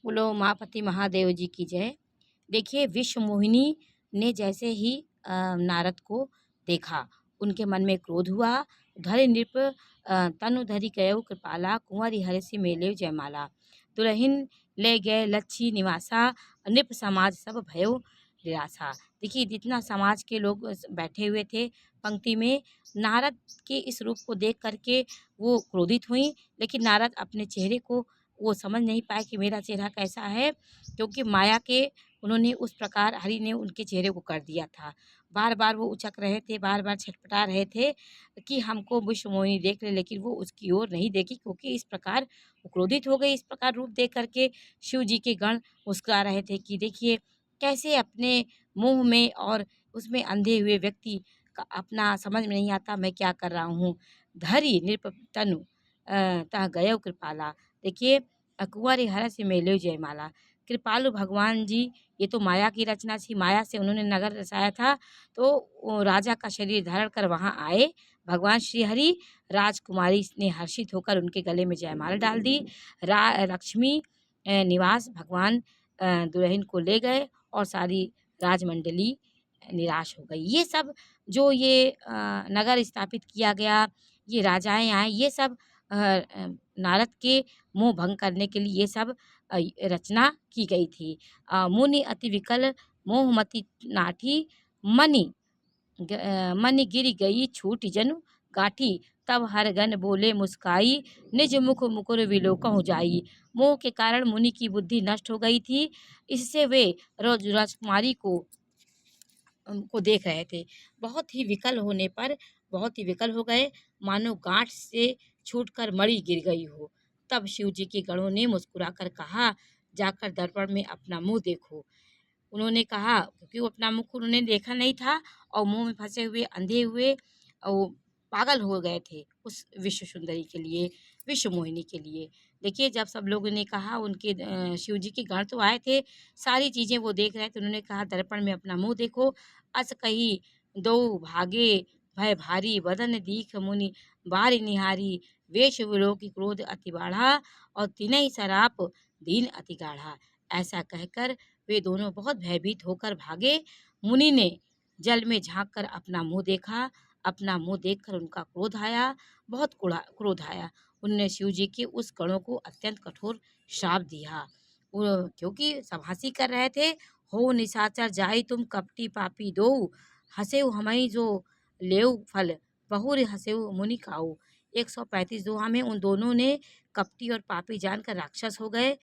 बोलो मापति महादेव जी की जय। देखिए विश्व मोहिनी ने जैसे ही नारद को देखा, उनके मन में क्रोध हुआ। धरि नृप तनु धरि गयउ कृपाला, कुंवरि हरषि मेलेव जयमाला। दुलहिन ले गए लच्छी निवासा, नृप समाज सब भयो निराशा। देखिए जितना समाज के लोग बैठे हुए थे पंक्ति में, नारद के इस रूप को देख करके वो क्रोधित हुई, लेकिन नारद अपने चेहरे को वो समझ नहीं पाए कि मेरा चेहरा कैसा है, क्योंकि माया के उन्होंने उस प्रकार हरि ने उनके चेहरे को कर दिया था। बार बार वो उचक रहे थे, बार बार छटपटा रहे थे कि हमको विश्व मोहिनी देख ले, लेकिन वो उसकी ओर नहीं देखी, क्योंकि इस प्रकार वो क्रोधित हो गई। इस प्रकार रूप देख करके शिव जी के गण मुस्कुरा रहे थे कि देखिए कैसे अपने मुंह में और उसमें अंधे हुए व्यक्ति का अपना समझ में नहीं आता मैं क्या कर रहा हूँ। धरि नृप तनु तह गयउ कृपाला। देखिए कुंवर हरषि मेलेव जयमाला। कृपालु भगवान जी, ये तो माया की रचना थी, माया से उन्होंने नगर रचाया था, तो वो राजा का शरीर धारण कर वहाँ आए भगवान श्री हरि। राजकुमारी ने हर्षित होकर उनके गले में जयमाला डाल दी। लक्ष्मी निवास भगवान दुल्हन को ले गए और सारी राजमंडली निराश हो गई। ये सब जो ये नगर स्थापित किया गया, ये राजाएं आए, ये सब नारद के मोह भंग करने के लिए ये सब रचना की गई थी। मुनि अति विकल मोहमति नाठी, मनि गिर गई छूट जनु गाठी। तब हर गण बोले मुस्काई, निज मुख मुकुर विलोकहु जाई। मोह के कारण मुनि की बुद्धि नष्ट हो गई थी, इससे वे राजकुमारी को देख रहे थे। बहुत ही विकल होने पर बहुत ही विकल हो गए, मानो गांठ से छूटकर मणि गिर गई हो। तब शिव जी के गणों ने मुस्कुराकर कहा, जाकर दर्पण में अपना मुंह देखो। उन्होंने कहा, क्योंकि वो अपना मुख उन्होंने देखा नहीं था और मुंह में फंसे हुए अंधे हुए और पागल हो गए थे उस विश्व सुंदरी के लिए, विश्व मोहिनी के लिए। देखिए जब सब लोगों ने कहा, उनके शिव जी के गण तो आए थे, सारी चीज़ें वो देख रहे थे। उन्होंने कहा दर्पण में अपना मुंह देखो। अस कही दो भागे भय भारी, बदन दीख मुनि बारी निहारी। वेश विलोकी क्रोध अति बाढ़ा, और तिनहि सराप दीन अति गाढ़ा। ऐसा कहकर वे दोनों बहुत भयभीत होकर भागे। मुनि ने जल में झांक कर अपना मुंह देखा। अपना मुंह देखकर उनका क्रोध आया, बहुत क्रोध आया। उन्होंने शिव जी के उस गणों को अत्यंत कठोर श्राप दिया, क्योंकि सब हंसी कर रहे थे। हो निशाचर जाई तुम कपटी पापी दो, हंसेउ हमई जो लेउ फल, बहुर हंसेउ मुनि काऊ। 135 दोहा में उन दोनों ने कपटी और पापी जानकर राक्षस हो गए।